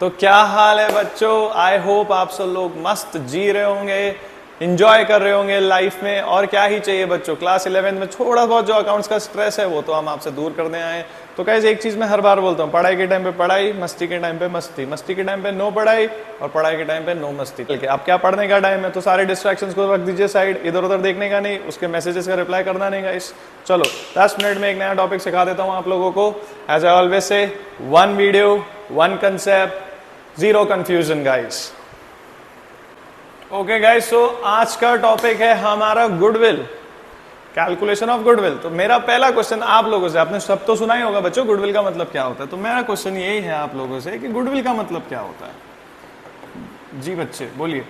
तो क्या हाल है बच्चों, आई होप आप सब लोग मस्त जी रहे होंगे, इंजॉय कर रहे होंगे लाइफ में। और क्या ही चाहिए बच्चों, क्लास 11 में थोड़ा बहुत जो अकाउंट्स का स्ट्रेस है वो तो हम आपसे दूर करने आए। तो कैसे एक चीज मैं हर बार बोलता हूँ, पढ़ाई के टाइम पे पढ़ाई, मस्ती के टाइम पे मस्ती, मस्ती के टाइम पे नो पढ़ाई और पढ़ाई के टाइम पे नो मस्ती। अब क्या पढ़ने का टाइम है तो सारे डिस्ट्रैक्शंस को रख दीजिए साइड, इधर उधर देखने का नहीं, उसके मैसेजेस का रिप्लाई करना नहीं गाइस। चलो 10 मिनट में एक नया टॉपिक सिखा देता हूँ आप लोगों को। As I always say, 1 video 1 concept, 0 confusion guys. Okay guys, so आज का टॉपिक है हमारा गुडविल, कैलकुलेशन ऑफ गुडविल। तो मेरा पहला क्वेश्चन आप लोगों से, आपने सब तो सुना ही होगा बच्चों गुडविल का मतलब क्या होता है, तो मेरा क्वेश्चन यही है आप लोगों से कि गुडविल का मतलब क्या होता है। जी बच्चे बोलिए।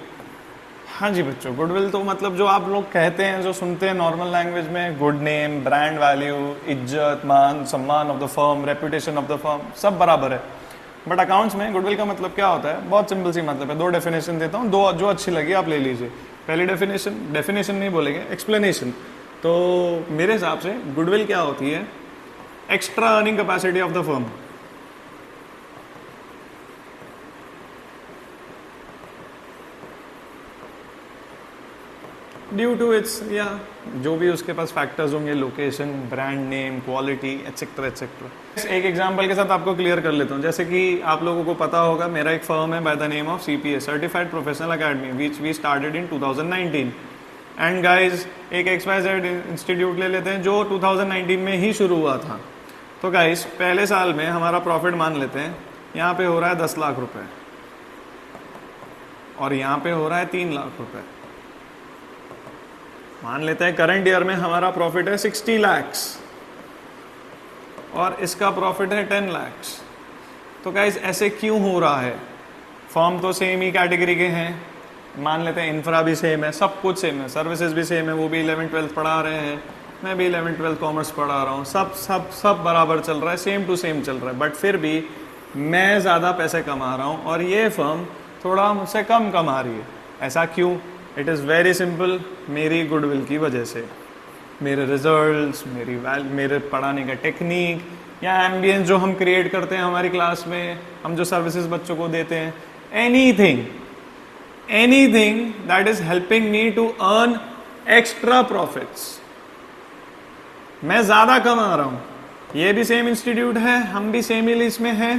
हाँ जी बच्चों, गुडविल तो मतलब जो आप लोग कहते हैं, जो सुनते हैं नॉर्मल लैंग्वेज में, गुड नेम, ब्रांड वैल्यू, इज्जत, मान सम्मान of the firm, reputation of the firm, सब बराबर है। बट अकाउंट्स में गुडविल का मतलब क्या होता है, बहुत सिंपल सी मतलब है। 2 डेफिनेशन देता हूँ, 2 जो अच्छी लगी आप ले लीजिए। पहली डेफिनेशन नहीं बोलेंगे, एक्सप्लेनेशन। तो मेरे हिसाब से गुडविल क्या होती है, extra earning capacity of the firm. Due to its, या जो भी उसके पास फैक्टर्स होंगे, location, brand name, quality, etcetera etcetera. एक एग्जांपल के साथ आपको क्लियर कर लेता हूँ। जैसे कि आप लोगों को पता होगा, मेरा एक फर्म है by the name of CPA, certified professional academy, which we started in 2019। And guys एक XYZ इंस्टीट्यूट ले लेते हैं जो 2019 में ही शुरू हुआ था। तो गाइज पहले साल में हमारा प्रॉफिट मान लेते हैं, यहाँ पे हो रहा है 10 लाख रुपए और यहाँ पे हो रहा है 3 लाख रुपए। मान लेते हैं करंट ईयर में हमारा प्रॉफिट है 60 लाख्स और इसका प्रॉफिट है 10 लाख्स। तो गाइस ऐसे क्यों हो रहा है? फॉर्म तो सेम ही कैटेगरी के हैं, मान लेते हैं इंफ्रा भी सेम है, सब कुछ सेम है, सर्विसेज भी सेम है, वो भी 11th-12th पढ़ा रहे हैं, मैं भी 11th-12th कॉमर्स पढ़ा रहा हूँ, सब सब सब बराबर चल रहा है, सेम टू सेम चल रहा है। बट फिर भी मैं ज़्यादा पैसे कमा रहा हूँ और ये फर्म थोड़ा मुझसे कम कमा रही है। ऐसा क्यों? इट इज़ वेरी सिंपल, मेरी गुडविल की वजह से, मेरे रिजल्ट्स, मेरे पढ़ाने का टेक्निक या एम्बियंस जो हम क्रिएट करते हैं हमारी क्लास में, हम जो सर्विसेज बच्चों को देते हैं, anything that is helping me to earn extra profits. मैं ज़्यादा कमा रहा हूँ, ये भी सेम इंस्टीट्यूट है, हम भी सेम ही लिस्ट में हैं,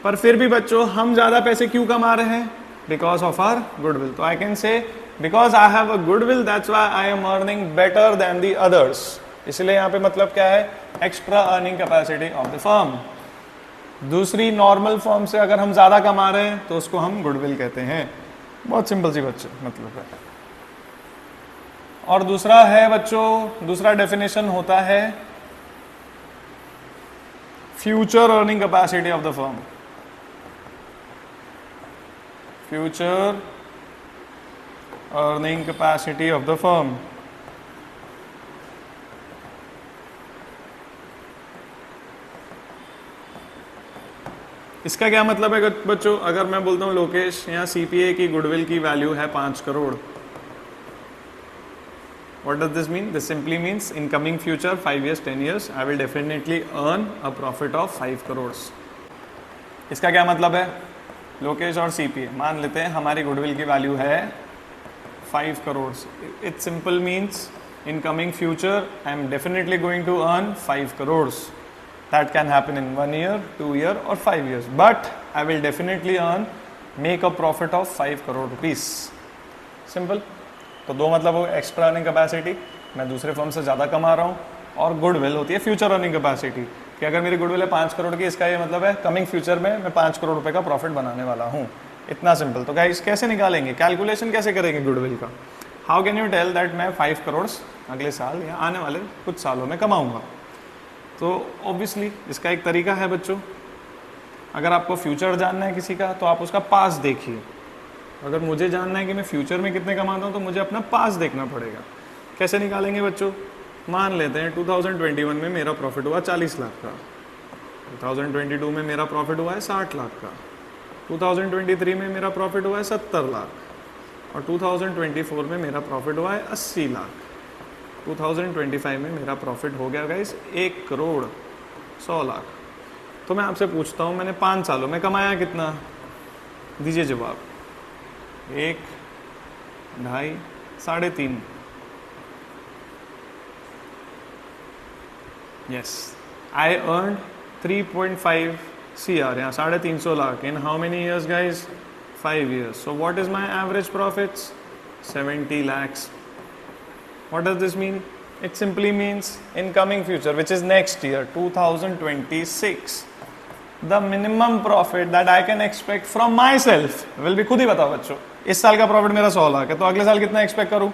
पर फिर भी बच्चों हम ज़्यादा पैसे क्यों कमा रहे हैं? Because of our goodwill. तो I can say because I have a goodwill, that's why I am earning better than the others। इसलिए यहाँ पे मतलब क्या है, extra earning capacity of the firm. दूसरी नॉर्मल फर्म से अगर हम ज्यादा कमा रहे हैं तो उसको हम गुडविल कहते हैं। बहुत सिंपल सी बच्चे मतलब है। और दूसरा है बच्चों, दूसरा डेफिनेशन होता है future earning capacity of the firm. Future earning capacity of the firm. इसका क्या मतलब है बच्चों? अगर मैं बोलता हूं लोकेश, यहाँ CPA की गुडविल की वैल्यू है 5 crore, what does this mean? This simply means in coming future 5 years 10 years I will definitely earn a profit of 5 crore. इसका क्या मतलब है? लोकेश और CPA मान लेते हैं हमारी गुडविल की वैल्यू है 5 crores। It simple means in coming future I am definitely going to earn 5 crores। That can happen in 1 year, 2 year or 5 years, but I will definitely make a profit of 5 crore rupees। Simple। तो 2 मतलब हो, extra earning capacity, मैं दूसरे firm से ज़्यादा कमा रहा हूँ, और गुडविल होती है फ्यूचर अर्निंग कैपेसिटी, कि अगर मेरी गुडविल है 5 करोड़ की, इसका ये मतलब है कमिंग फ्यूचर में मैं 5 करोड़ रुपए का प्रॉफिट बनाने वाला हूँ। इतना सिंपल। तो गाइस कैसे निकालेंगे, कैलकुलेशन कैसे करेंगे गुडविल का? How can you tell that मैं 5 करोड़ अगले साल या आने वाले कुछ सालों में कमाऊंगा? तो ऑब्वियसली इसका एक तरीका है बच्चों, अगर आपको फ्यूचर जानना है किसी का तो आप उसका पास देखिए। अगर मुझे जानना है कि मैं फ्यूचर में कितने कमाता हूँ तो मुझे अपना पास देखना पड़ेगा। कैसे निकालेंगे बच्चों? मान लेते हैं 2021 में मेरा प्रॉफिट हुआ 40 लाख का, 2022 में मेरा प्रॉफिट हुआ है 60 लाख का, 2023 में मेरा प्रॉफिट हुआ है 70 लाख और 2024 में मेरा प्रॉफिट हुआ है 80 लाख। 2025 में मेरा प्रॉफिट हो गया गाइस 1 करोड़ 100 लाख। तो मैं आपसे पूछता हूँ, मैंने 5 सालों में कमाया कितना? दीजिए जवाब। 1, 2.5, 3.5। यस, आई अर्न 3.5 CR, यहाँ 350 lakh in how many years guys? 5 years. So what is my average profits? 70 lakhs. What does this mean? It simply means in coming future, which is next year, 2026, the minimum profit that I can expect from myself will be, खुद ही बताओ बच्चों, इस साल का profit मेरा 100 लाख है, तो अगले साल कितना एक्सपेक्ट करूं?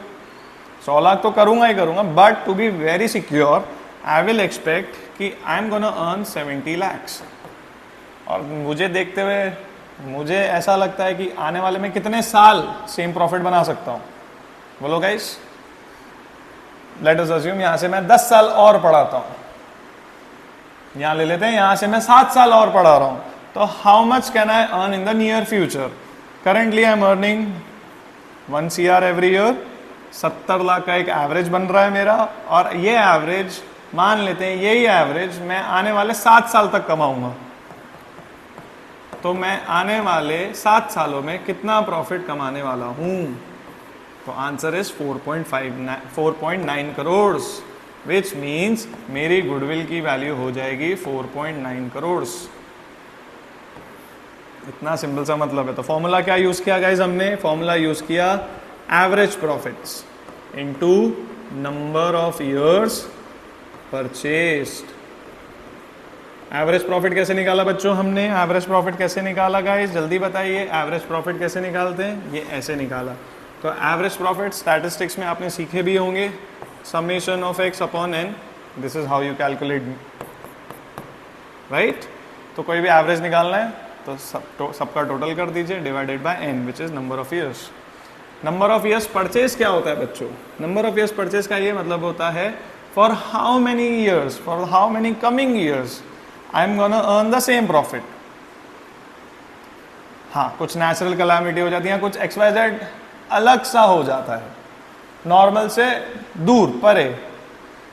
100 लाख तो करूंगा ही करूंगा, but to be very secure I will expect कि I am gonna earn 70 lakhs। और मुझे देखते हुए मुझे ऐसा लगता है कि आने वाले में कितने साल सेम प्रॉफिट बना सकता हूं? बोलो गाइस। लेट अस अज्यूम यहां से मैं 10 साल और पढ़ाता हूं, यहां ले लेते हैं, यहां से मैं 7 साल और पढ़ा रहा हूं, तो how much can I earn in the near future? Currently I am earning 1 CR every year, 70 lakh का एक एवरेज बन रहा है मेरा, और ये एवरेज मान लेते हैं, यही एवरेज मैं आने वाले 7 साल तक कमाऊंगा। तो मैं आने वाले 7 सालों में कितना प्रॉफिट कमाने वाला हूं? तो answer is 4.9 crore, which means मेरी गुडविल की वैल्यू हो जाएगी 4.9 करोड़। इतना सिंपल सा मतलब है। तो फॉर्मूला क्या यूज किया गाइस हमने? फॉर्मूला यूज किया average profits into number of years purchased. Average profit कैसे निकाला बच्चों हमने? एवरेज प्रॉफिट कैसे निकाला गाइस? जल्दी बताइए, एवरेज प्रॉफिट कैसे निकालते हैं? ये ऐसे निकाला। तो एवरेज प्रॉफिट स्टैटिस्टिक्स में आपने सीखे भी होंगे, summation of x upon n, this is how you calculate, right? तो कोई भी एवरेज निकालना है तो सबका टोटल कर दीजिए divided by n, which is number of years. Number of years purchase क्या होता है बच्चों? नंबर ऑफ ईयर्स परचेज का ये मतलब होता है for how many years, for how many coming years I am gonna earn the same profit. हाँ, कुछ नेचुरल कैलामिटी हो जाती है, कुछ XYZ अलग सा हो जाता है, नॉर्मल से दूर परे,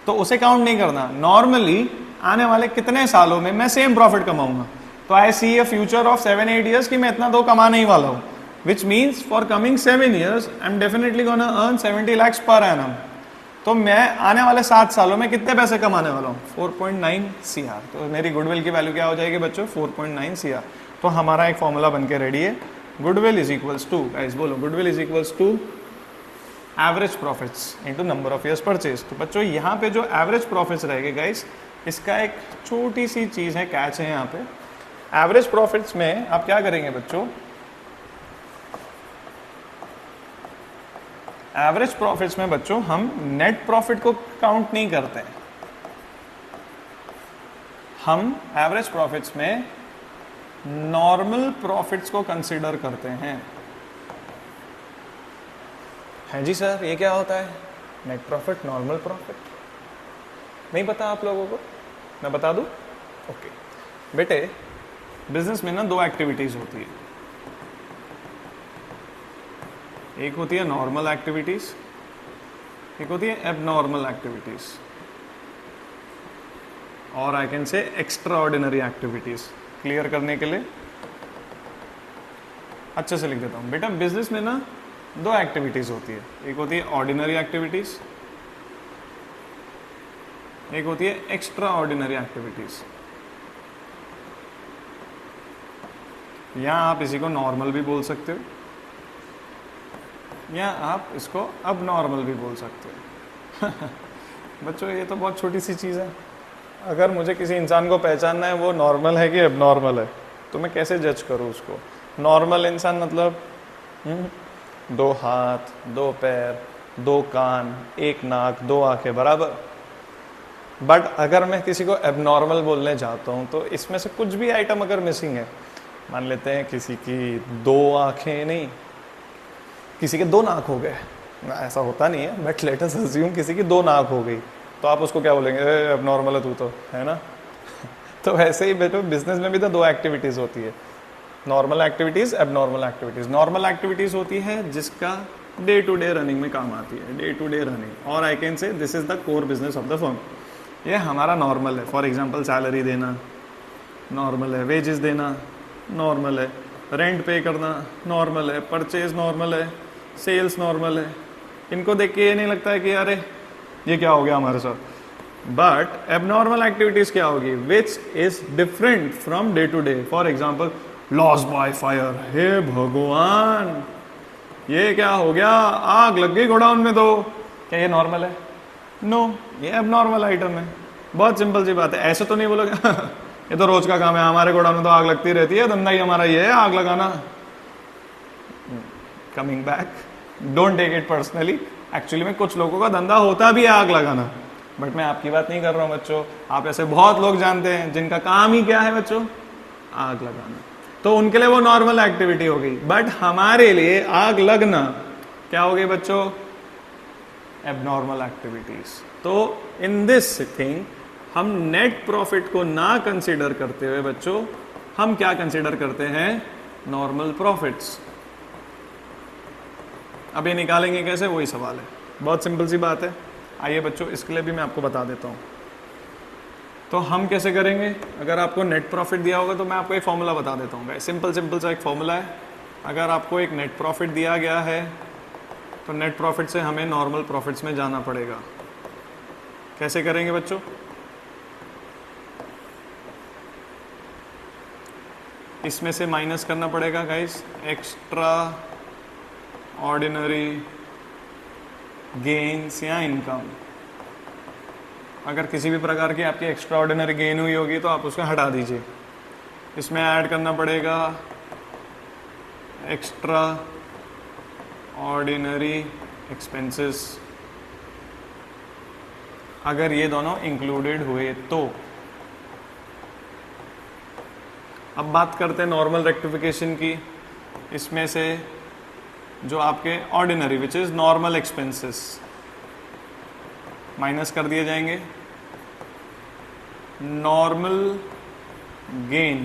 तो उसे काउंट नहीं करना। नॉर्मली आने वाले कितने सालों में मैं सेम प्रॉफिट कमाऊंगा, तो आई सी अ फ्यूचर ऑफ 7-8 years कि मैं इतना तो कमाने ही वाला हूं, which means for coming 7 years I am definitely gonna earn 70 lakhs per annum. तो मैं आने वाले 7 सालों में कितने पैसे कमाने वाला हूँ? 4.9 CR। तो मेरी गुडविल की वैल्यू क्या हो जाएगी बच्चों? 4.9 CR। तो हमारा एक फॉर्मूला बन के रेडी है, goodwill is equals to, guys बोलो, goodwill is equals to average profits into number of years purchase. तो बच्चों यहाँ पे जो एवरेज प्रॉफिट्स रहेंगे गाइस, इसका एक छोटी सी चीज है, कैच है यहाँ पे। एवरेज प्रॉफिट्स में आप क्या करेंगे बच्चों? एवरेज प्रॉफिट्स में बच्चों हम नेट प्रॉफिट को काउंट नहीं करते हैं, हम एवरेज प्रॉफिट्स में नॉर्मल प्रॉफिट्स को कंसीडर करते हैं। है जी सर, ये क्या होता है? नेट प्रॉफिट, नॉर्मल प्रॉफिट नहीं पता आप लोगों को? मैं बता दूं? ओके बेटे, बिजनेस में ना 2 एक्टिविटीज होती है, एक होती है नॉर्मल एक्टिविटीज, एक होती है एबनॉर्मल एक्टिविटीज, और आई कैन से एक्स्ट्रा ऑर्डिनरी एक्टिविटीज। क्लियर करने के लिए अच्छे से लिख देता हूं बेटा, बिजनेस में ना 2 एक्टिविटीज होती है, एक होती है ऑर्डिनरी एक्टिविटीज, एक होती है एक्स्ट्रा ऑर्डिनरी एक्टिविटीज। या आप इसी को नॉर्मल भी बोल सकते हो, या आप इसको अब नॉर्मल भी बोल सकते हो। बच्चों ये तो बहुत छोटी सी चीज़ है, अगर मुझे किसी इंसान को पहचानना है वो नॉर्मल है कि अब नॉर्मल है, तो मैं कैसे जज करूँ उसको? नॉर्मल इंसान मतलब 2 हाथ, 2 पैर, 2 कान, 1 नाक, 2 आंखें बराबर। बट अगर मैं किसी को एबनॉर्मल बोलने जाता हूँ तो इसमें से कुछ भी आइटम अगर मिसिंग है, मान लेते हैं किसी की 2 आंखें नहीं, किसी के 2 नाक हो गए, ऐसा होता नहीं है बट लेट अस अज्यूम किसी की 2 नाक हो गई, तो आप उसको क्या बोलेंगे? एबनॉर्मल है तू तो, है ना? तो वैसे ही बेटो बिजनेस में भी तो 2 एक्टिविटीज होती है, normal activities, abnormal activities. Normal activities होती है जिसका डे टू डे रनिंग में काम आती है, डे टू डे रनिंग, और आई कैन से this is the core business of the firm. ये हमारा नॉर्मल है। फॉर एग्जाम्पल सैलरी देना नॉर्मल है, वेजेस देना नॉर्मल है, रेंट पे करना नॉर्मल है, परचेज नॉर्मल है, सेल्स नॉर्मल है। इनको देख के ये नहीं लगता है कि अरे ये क्या हो गया हमारे साथ। बट एबनॉर्मल एक्टिविटीज क्या होगी, which is different from day to day. For example loss by fire, हे भगवान ये क्या हो गया, आग लग गई गोडाउन में, तो क्या ये नॉर्मल है? नो, ये एबनॉर्मल आइटम है। बहुत सिंपल सी बात है, ऐसे तो नहीं बोलोगे ये तो रोज का काम है, हमारे गोडाउन में तो आग लगती रहती है, धंधा ही हमारा ये है आग लगाना। Coming back, don't take it personally. Actually में कुछ लोगों का धंधा होता भी है आग लगाना, बट मैं आपकी बात नहीं कर रहा हूँ बच्चों। आप ऐसे बहुत लोग जानते हैं जिनका काम ही क्या है बच्चों, आग लगाना, तो उनके लिए वो नॉर्मल एक्टिविटी हो गई। बट हमारे लिए आग लगना क्या हो गई बच्चों, एबनॉर्मल एक्टिविटीज। तो इन दिस थिंग हम नेट प्रॉफिट को ना कंसीडर करते हुए बच्चों हम क्या कंसीडर करते हैं, नॉर्मल प्रॉफिट्स। अब ये निकालेंगे कैसे, वही सवाल है। बहुत सिंपल सी बात है, आइए बच्चों इसके लिए भी मैं आपको बता देता हूँ। तो हम कैसे करेंगे, अगर आपको नेट प्रॉफिट दिया होगा तो मैं आपको एक फॉर्मूला बता देता हूँ। सिंपल सा एक फॉर्मूला है। अगर आपको एक नेट प्रॉफिट दिया गया है तो नेट प्रॉफिट से हमें नॉर्मल प्रॉफिट्स में जाना पड़ेगा। कैसे करेंगे बच्चों, इसमें से माइनस करना पड़ेगा गाइस एक्स्ट्रा ऑर्डिनरी गेन्स या इनकम। अगर किसी भी प्रकार की आपकी एक्स्ट्रा ऑर्डिनरी गेन हुई होगी तो आप उसको हटा दीजिए। इसमें ऐड करना पड़ेगा एक्स्ट्रा ऑर्डिनरी एक्सपेंसेस, अगर ये दोनों इंक्लूडेड हुए तो। अब बात करते हैं नॉर्मल रेक्टिफिकेशन की। इसमें से जो आपके ordinary which is normal expenses minus कर दिए जाएंगे, नॉर्मल गेन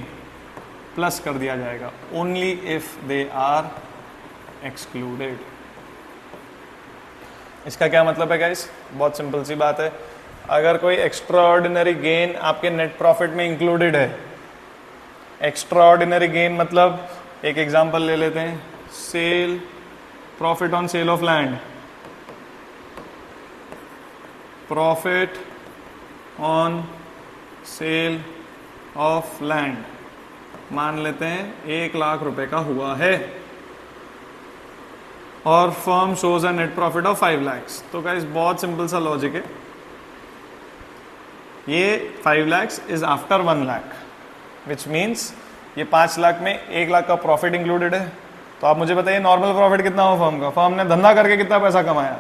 प्लस कर दिया जाएगा, only if they are excluded. इसका क्या मतलब है गाइस, बहुत सिंपल सी बात है। अगर कोई एक्स्ट्रा ऑर्डिनरी गेन आपके नेट प्रॉफिट में इंक्लूडेड है, एक्स्ट्रा ऑर्डिनरी गेन मतलब एक एग्जांपल ले लेते हैं, sale profit on sale of land, profit on sale of land मान लेते हैं 1 लाख रुपए का हुआ है और firm shows a net profit of 5 lakhs। तो गाइस बहुत सिंपल सा लॉजिक है, ये 5 lakhs is after 1 lakh, which means ये 5 लाख में 1 लाख का प्रॉफिट इंक्लूडेड है। तो आप मुझे बताइए नॉर्मल प्रॉफिट कितना हो फर्म का, फर्म ने धंधा करके कितना पैसा कमाया,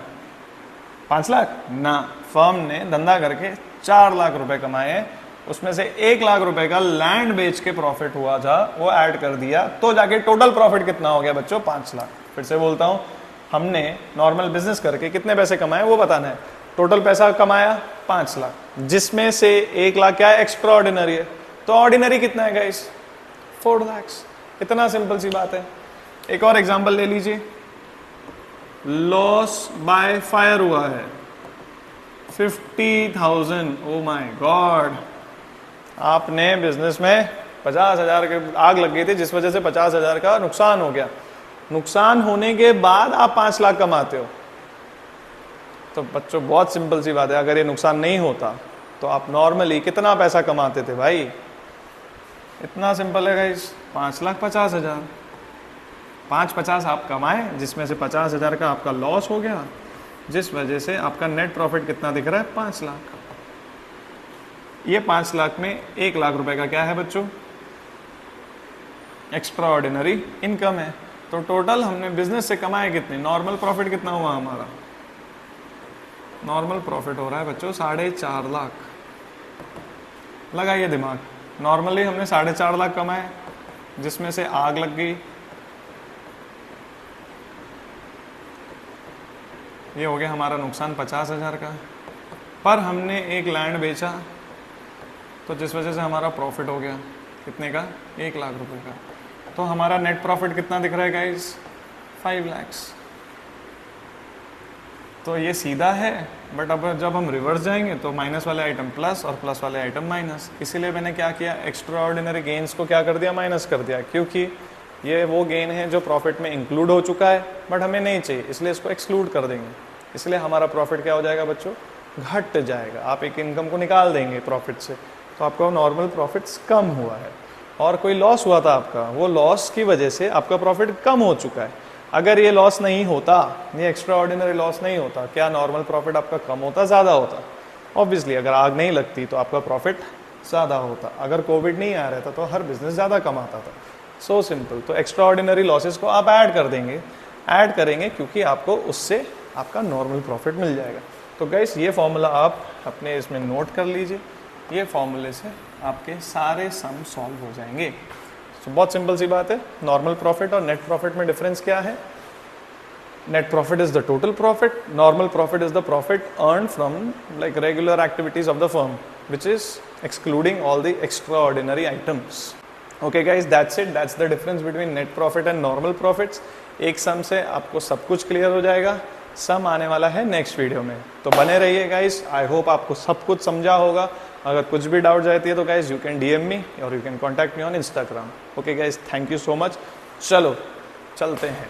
5 लाख ना, फर्म ने धंधा करके 4 लाख रुपए कमाए, उसमें से 1 लाख रुपए का लैंड बेच के प्रॉफिट हुआ था, वो ऐड कर दिया, तो जाके टोटल प्रॉफिट कितना हो गया बच्चों, 5 लाख। फिर से बोलता हूं, हमने नॉर्मल बिजनेस करके कितने पैसे कमाए वो बताना है। टोटल पैसा कमाया 5 लाख, जिसमें से 1 लाख क्या है, एक्स्ट्रा ऑर्डिनरी है। तो ऑर्डिनरी कितना है गाइस, 4 lakhs। इतना सिंपल सी बात है। एक और एग्जांपल ले लीजिए, लॉस बाय फायर हुआ है 50,000। ओ माय गॉड, आपने बिजनेस में 50,000 के आग लग गई थी, जिस वजह से 50,000 का नुकसान हो गया। नुकसान होने के बाद आप 5 लाख कमाते हो। तो बच्चों बहुत सिंपल सी बात है, अगर ये नुकसान नहीं होता तो आप नॉर्मली कितना पैसा कमाते थे भाई, इतना सिंपल है गाइस, 5,50,000। 5,50,000 आप कमाए, जिसमें से 50,000 का आपका लॉस हो गया, जिस वजह से आपका नेट प्रॉफिट कितना दिख रहा है, 5 लाख। ये 5 लाख में 1 लाख रुपए का क्या है बच्चों, एक्स्ट्रा ऑर्डिनरी इनकम है। तो टोटल हमने बिजनेस से कमाए कितने, नॉर्मल प्रॉफिट कितना हुआ हमारा, नॉर्मल प्रॉफिट हो रहा है बच्चों 4.5 लाख। लगाइए दिमाग, नॉर्मली हमने 4.5 लाख कमाए, जिसमें से आग लग गई, ये हो गया हमारा नुकसान 50,000 का। पर हमने एक लैंड बेचा, तो जिस वजह से हमारा प्रॉफिट हो गया कितने का, 1 लाख रुपए का। तो हमारा नेट प्रॉफिट कितना दिख रहा है गाइस, 5 lakhs। तो ये सीधा है, बट अब जब हम रिवर्स जाएंगे तो माइनस वाले आइटम प्लस और प्लस वाले आइटम माइनस। इसीलिए मैंने क्या किया, एक्स्ट्रा ऑर्डिनरी गेन्स को क्या कर दिया, माइनस कर दिया, क्योंकि ये वो गेन है जो प्रॉफिट में इंक्लूड हो चुका है बट हमें नहीं चाहिए, इसलिए इसको एक्सक्लूड कर देंगे। इसलिए हमारा प्रॉफिट क्या हो जाएगा बच्चों, घट जाएगा। आप एक इनकम को निकाल देंगे प्रॉफिट से, तो आपका नॉर्मल प्रॉफिट्स कम हुआ है। और कोई लॉस हुआ था आपका, वो लॉस की वजह से आपका प्रॉफिट कम हो चुका है। अगर ये लॉस नहीं होता, ये एक्स्ट्रा ऑर्डिनरी लॉस नहीं होता, क्या नॉर्मल प्रॉफिट आपका कम होता, ज़्यादा होता? ऑब्वियसली अगर आग नहीं लगती तो आपका प्रॉफिट ज़्यादा होता। अगर कोविड नहीं आ रहा था तो हर बिजनेस ज़्यादा कमाता था। So simple. तो एक्स्ट्रा ऑर्डिनरी लॉसेस को आप ऐड कर देंगे, ऐड करेंगे, क्योंकि आपको उससे आपका नॉर्मल प्रॉफिट मिल जाएगा। तो गाइस ये फॉर्मूला आप अपने इसमें नोट कर लीजिए, ये फॉर्मूले से आपके सारे सम सॉल्व हो जाएंगे। तो बहुत सिंपल सी बात है। नॉर्मल प्रॉफिट और नेट प्रॉफिट में डिफरेंस क्या है? Net profit is the total profit, normal profit is the profit earn from like regular activities of the firm which is excluding all the extra ordinary items. Okay guys, that's it, that's the difference between net profit and normal profits. एक सम से आपको सब कुछ clear हो जाएगा। सम आने वाला है नेक्स्ट वीडियो में, तो बने रहिए गाइज। आई होप आपको सब कुछ समझा होगा। अगर कुछ भी डाउट जाती है तो गाइज यू कैन DM मी और you can contact me on Instagram. Okay guys, thank you so much. चलो चलते हैं।